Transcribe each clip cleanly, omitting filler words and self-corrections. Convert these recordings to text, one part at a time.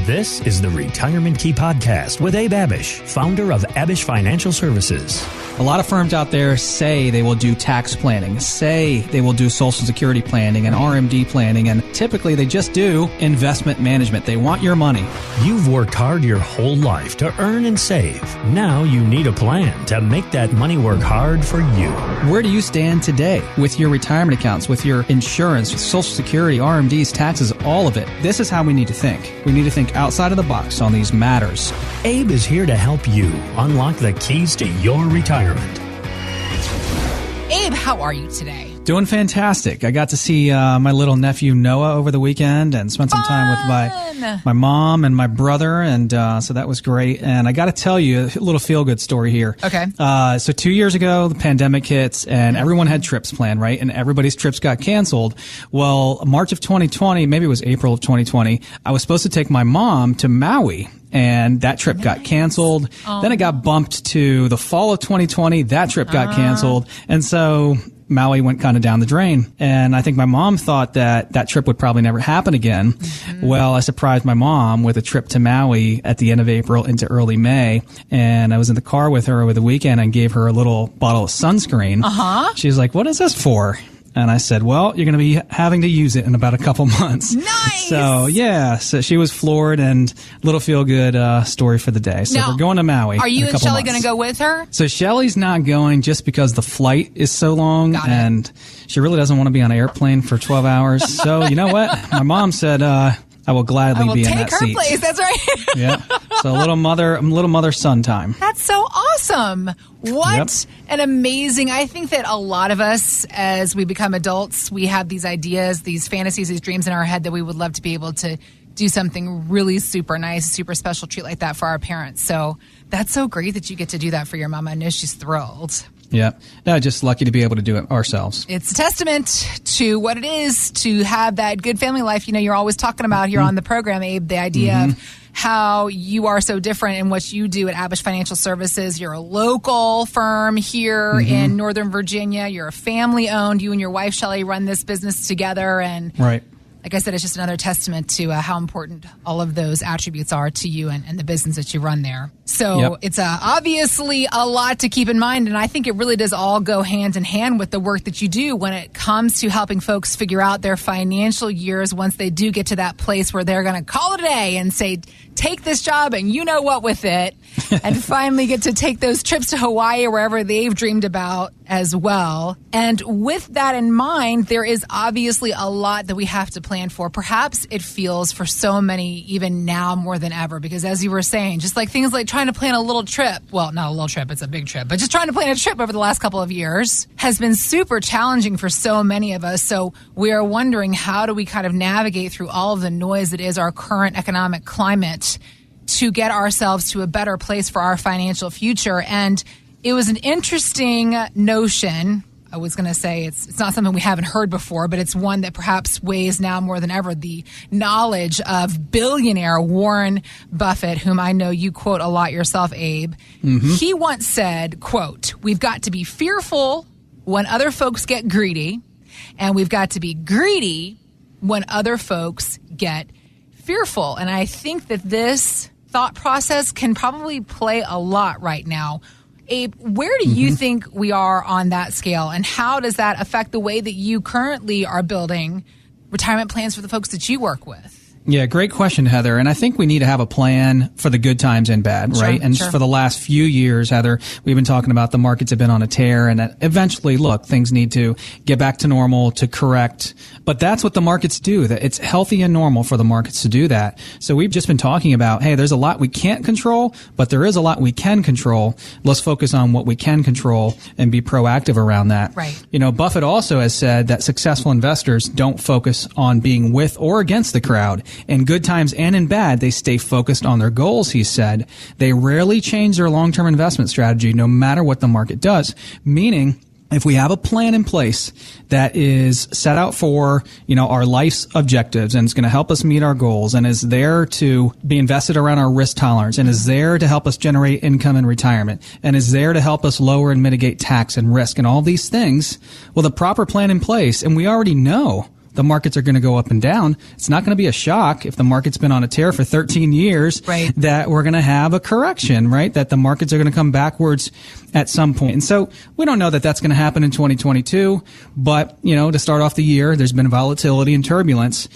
This is the Retirement Key Podcast with Abe Abish, founder of Abish Financial Services. A lot of firms out there say they will do tax planning, say they will do Social Security planning and RMD planning, and typically they just do investment management. They want your money. You've worked hard your whole life to earn and save. Now you need a plan to make that money work hard for you. Where do you stand today with your retirement accounts, with your insurance, with Social Security, RMDs, taxes, all of it? This is how we need to think. We need to think outside of the box on these matters. Abe is here to help you unlock the keys to your retirement. Abe, how are you today? Doing fantastic. I got to see my little nephew Noah over the weekend and spent some time with my mom and my brother, and so that was great. And I got to tell you a little feel-good story here. Okay. So 2 years ago, the pandemic hits, and everyone had trips planned, right? And everybody's trips got canceled. Well, March of 2020, maybe it was April of 2020, I was supposed to take my mom to Maui. And that trip got canceled. Then it got bumped to the fall of 2020. That trip got canceled. And so Maui went kind of down the drain. And I think my mom thought that that trip would probably never happen again. Mm-hmm. Well, I surprised my mom with a trip to Maui at the end of April into early May. And I was in the car with her over the weekend and gave her a little bottle of sunscreen. She's like, "What is this for?" And I said, "Well, you're going to be having to use it in about a couple months." Nice! So, yeah. So she was floored, and little feel-good story for the day. So now, we're going to Maui. Are you and Shelly going to go with her? So Shelly's not going just because the flight is so long, and she really doesn't want to be on an airplane for 12 hours. So, you know what? My mom said, I will gladly be in that seat. Take her place. That's right. Yeah. So little mother-son time. That's so awesome. What an amazing. I think that a lot of us, as we become adults, we have these ideas, these fantasies, these dreams in our head that we would love to be able to do something really super nice, super special treat like that for our parents. So that's so great that you get to do that for your mama. I know she's thrilled. Yeah. No, just lucky to be able to do it ourselves. It's a testament to what it is to have that good family life. You know, you're always talking about here on the program, Abe, the idea of how you are so different in what you do at Abish Financial Services. You're a local firm here in Northern Virginia. You're a family-owned. You and your wife, Shelly, run this business together. And right. Like I said, it's just another testament to how important all of those attributes are to you and the business that you run there. So it's obviously a lot to keep in mind, and I think it really does all go hand in hand with the work that you do when it comes to helping folks figure out their financial years once they do get to that place where they're going to call it a day and say, take this job and you know what with it, and finally get to take those trips to Hawaii or wherever they've dreamed about as well. And with that in mind, there is obviously a lot that we have to plan for. Perhaps it feels for so many even now more than ever, because as you were saying, just like things like trying to plan a little trip, well, not a little trip, it's a big trip, but just trying to plan a trip over the last couple of years has been super challenging for so many of us. So we are wondering, how do we kind of navigate through all of the noise that is our current economic climate to get ourselves to a better place for our financial future? And it was an interesting notion. I was going to say it's not something we haven't heard before, but it's one that perhaps weighs now more than ever, the knowledge of billionaire Warren Buffett, whom I know you quote a lot yourself, Abe. He once said, quote, "We've got to be fearful when other folks get greedy, and we've got to be greedy when other folks get fearful." And I think that this thought process can probably play a lot right now. Abe, where do you think we are on that scale, and how does that affect the way that you currently are building retirement plans for the folks that you work with? Yeah, great question, Heather. And I think we need to have a plan for the good times and bad, right? And for the last few years, Heather, we've been talking about the markets have been on a tear, and that eventually, look, things need to get back to normal, to correct. But that's what the markets do. That it's healthy and normal for the markets to do that. So we've just been talking about, hey, there's a lot we can't control, but there is a lot we can control. Let's focus on what we can control and be proactive around that. Right. You know, Buffett also has said that successful investors don't focus on being with or against the crowd. In good times and in bad, they stay focused on their goals, he said. They rarely change their long-term investment strategy no matter what the market does. Meaning, if we have a plan in place that is set out for, you know, our life's objectives and it's going to help us meet our goals and is there to be invested around our risk tolerance and is there to help us generate income in retirement and is there to help us lower and mitigate tax and risk and all these things, with a proper plan in place, and we already know the markets are going to go up and down. It's not going to be a shock if the market's been on a tear for 13 years that we're going to have a correction, right? That the markets are going to come backwards at some point. And so we don't know that that's going to happen in 2022, but, to start off the year, there's been volatility and turbulence.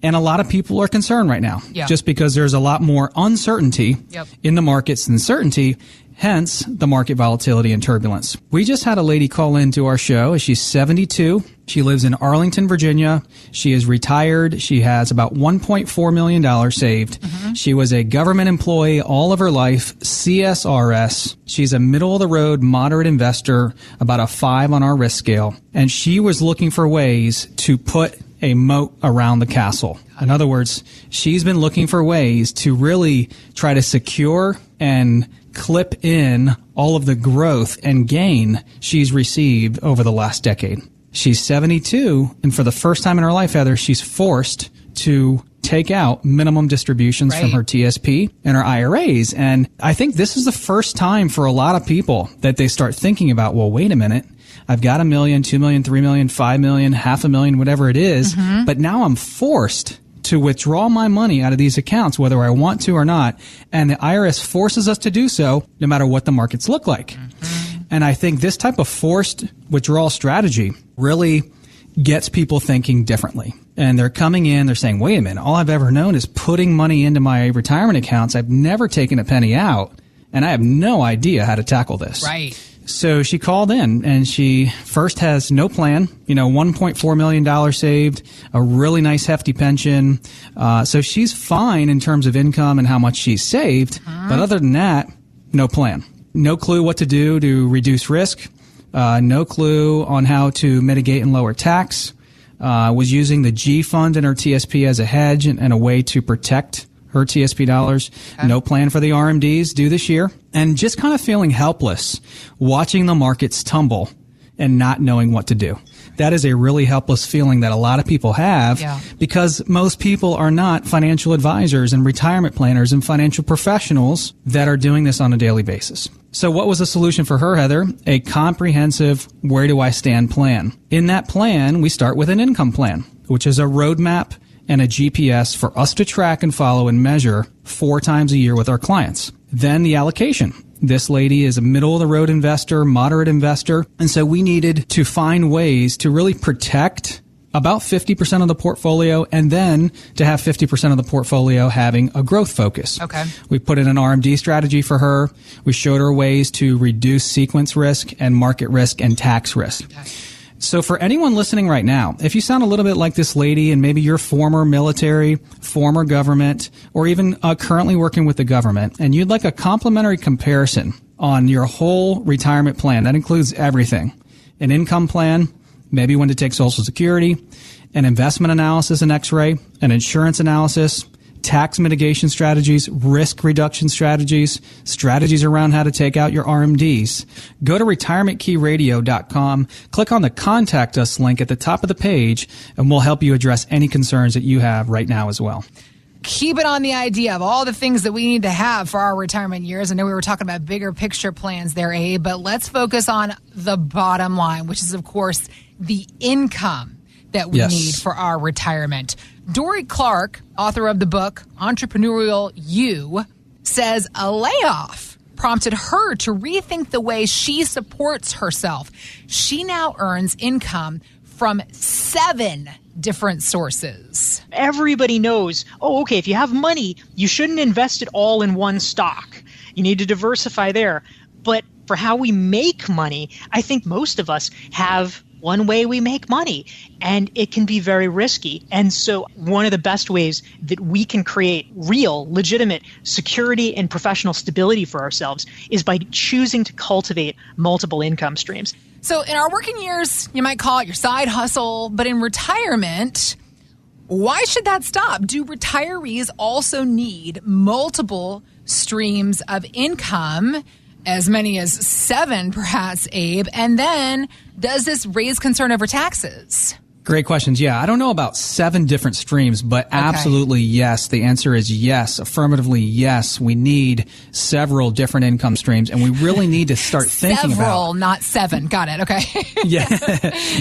And a lot of people are concerned right now just because there's a lot more uncertainty in the markets than certainty, hence the market volatility and turbulence. We just had a lady call into our show. She's 72. She lives in Arlington, Virginia. She is retired. She has about $1.4 million saved. Mm-hmm. She was a government employee all of her life, CSRS. She's a middle-of-the-road moderate investor, about a 5 on our risk scale. And she was looking for ways to put a moat around the castle. In other words, she's been looking for ways to really try to secure and clip in all of the growth and gain she's received over the last decade. She's 72, and for the first time in her life, Heather, she's forced to take out minimum distributions from her TSP and her IRAs. And I think this is the first time for a lot of people that they start thinking about, well, wait a minute. I've got $1 million, $2 million, $3 million, $5 million, $500,000, whatever it is. Mm-hmm. But now I'm forced to withdraw my money out of these accounts, whether I want to or not. And the IRS forces us to do so no matter what the markets look like. Mm-hmm. And I think this type of forced withdrawal strategy really gets people thinking differently. And they're coming in, they're saying, wait a minute, all I've ever known is putting money into my retirement accounts. I've never taken a penny out, and I have no idea how to tackle this. Right. So she called in, and she first has no plan, $1.4 million saved, a really nice hefty pension. So she's fine in terms of income and how much she's saved. Uh-huh. But other than that, no plan. No clue what to do to reduce risk. No clue on how to mitigate and lower tax. Was using the G fund in her TSP as a hedge and a way to protect her TSP dollars. Okay. No plan for the RMDs due this year. And just kind of feeling helpless watching the markets tumble and not knowing what to do. That is a really helpless feeling that a lot of people have because most people are not financial advisors and retirement planners and financial professionals that are doing this on a daily basis. So what was the solution for her, Heather? A comprehensive where do I stand plan. In that plan, we start with an income plan, which is a roadmap and a GPS for us to track and follow and measure 4 times a year with our clients. Then the allocation. This lady is a middle-of-the-road investor, moderate investor, and so we needed to find ways to really protect about 50% of the portfolio and then to have 50% of the portfolio having a growth focus. Okay. We put in an RMD strategy for her. We showed her ways to reduce sequence risk and market risk and tax risk. Okay. So for anyone listening right now, if you sound a little bit like this lady and maybe you're former military, former government, or even currently working with the government, and you'd like a complimentary comparison on your whole retirement plan, that includes everything. An income plan, maybe when to take Social Security, an investment analysis and X-ray, an insurance analysis, tax mitigation strategies, risk reduction strategies, strategies around how to take out your RMDs. Go to retirementkeyradio.com, click on the Contact Us link at the top of the page, and we'll help you address any concerns that you have right now as well. Keep it on the idea of all the things that we need to have for our retirement years. I know we were talking about bigger picture plans there, Abe, but let's focus on the bottom line, which is, of course, the income that we need for our retirement. Dory Clark, author of the book Entrepreneurial You, says a layoff prompted her to rethink the way she supports herself. She now earns income from 7 different sources. Everybody knows, if you have money, you shouldn't invest it all in one stock. You need to diversify there. But for how we make money, I think most of us have one way we make money, and it can be very risky. And so one of the best ways that we can create real, legitimate security and professional stability for ourselves is by choosing to cultivate multiple income streams. So in our working years, you might call it your side hustle, but in retirement, why should that stop? Do retirees also need multiple streams of income? As many as 7, perhaps, Abe. And then, does this raise concern over taxes? Great questions. Yeah, I don't know about 7 different streams, but absolutely yes. The answer is yes. Affirmatively, yes. We need several different income streams, and we really need to start thinking about... Several, not 7. Got it. Okay. Yeah.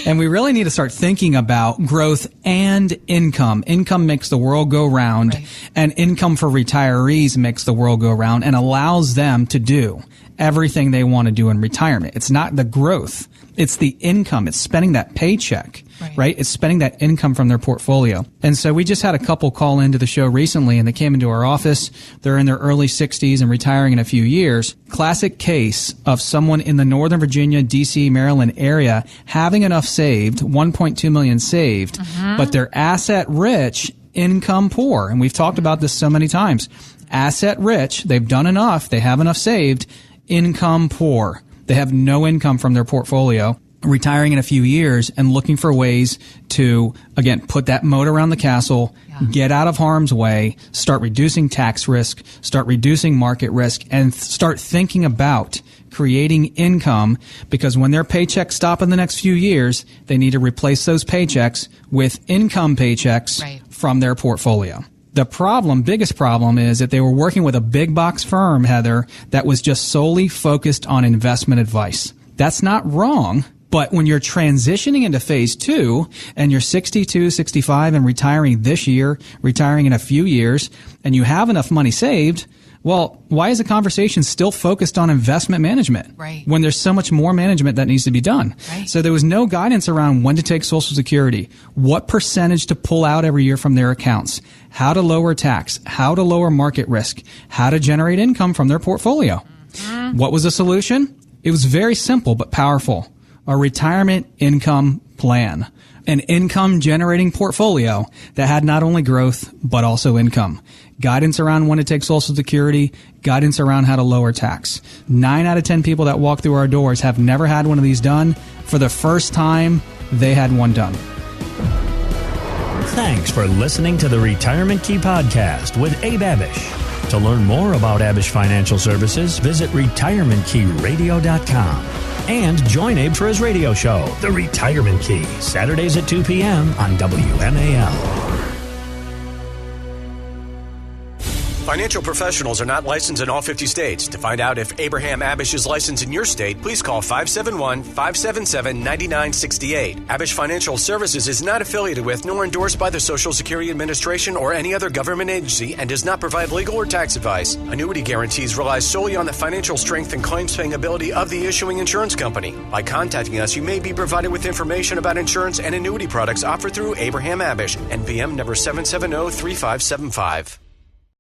And we really need to start thinking about growth and income. Income makes the world go round, right. And income for retirees makes the world go round and allows them to do everything they want to do in retirement. It's not the growth. It's the income. It's spending that paycheck, right? It's spending that income from their portfolio. And so we just had a couple call into the show recently, and they came into our office. They're in their early 60s and retiring in a few years. Classic case of someone in the Northern Virginia, D.C., Maryland area having enough saved, $1.2 million saved, but they're asset rich, income poor. And we've talked about this so many times. Asset rich, they've done enough, they have enough saved, income poor. They have no income from their portfolio, retiring in a few years and looking for ways to, again, put that moat around the castle, get out of harm's way, start reducing tax risk, start reducing market risk, and start thinking about creating income, because when their paychecks stop in the next few years, they need to replace those paychecks with income paychecks from their portfolio. The biggest problem is that they were working with a big box firm, Heather, that was just solely focused on investment advice. That's not wrong, but when you're transitioning into phase 2 and you're 62, 65 and retiring this year, retiring in a few years, and you have enough money saved, well, why is the conversation still focused on investment management when there's so much more management that needs to be done? So there was no guidance around when to take Social Security, what percentage to pull out every year from their accounts, how to lower tax, how to lower market risk, how to generate income from their portfolio. What was the solution? It was very simple but powerful. A retirement income plan. An income-generating portfolio that had not only growth, but also income. Guidance around when to take Social Security, guidance around how to lower tax. 9 out of 10 people that walk through our doors have never had one of these done. For the first time, they had one done. Thanks for listening to the Retirement Key Podcast with Abe Abish. To learn more about Abish Financial Services, visit retirementkeyradio.com. And join Abe for his radio show, The Retirement Key, Saturdays at 2 p.m. on WMAL. Financial professionals are not licensed in all 50 states. To find out if Abraham Abish is licensed in your state, please call 571-577-9968. Abish Financial Services is not affiliated with nor endorsed by the Social Security Administration or any other government agency and does not provide legal or tax advice. Annuity guarantees rely solely on the financial strength and claims-paying ability of the issuing insurance company. By contacting us, you may be provided with information about insurance and annuity products offered through Abraham Abish, NPM number 770-3575.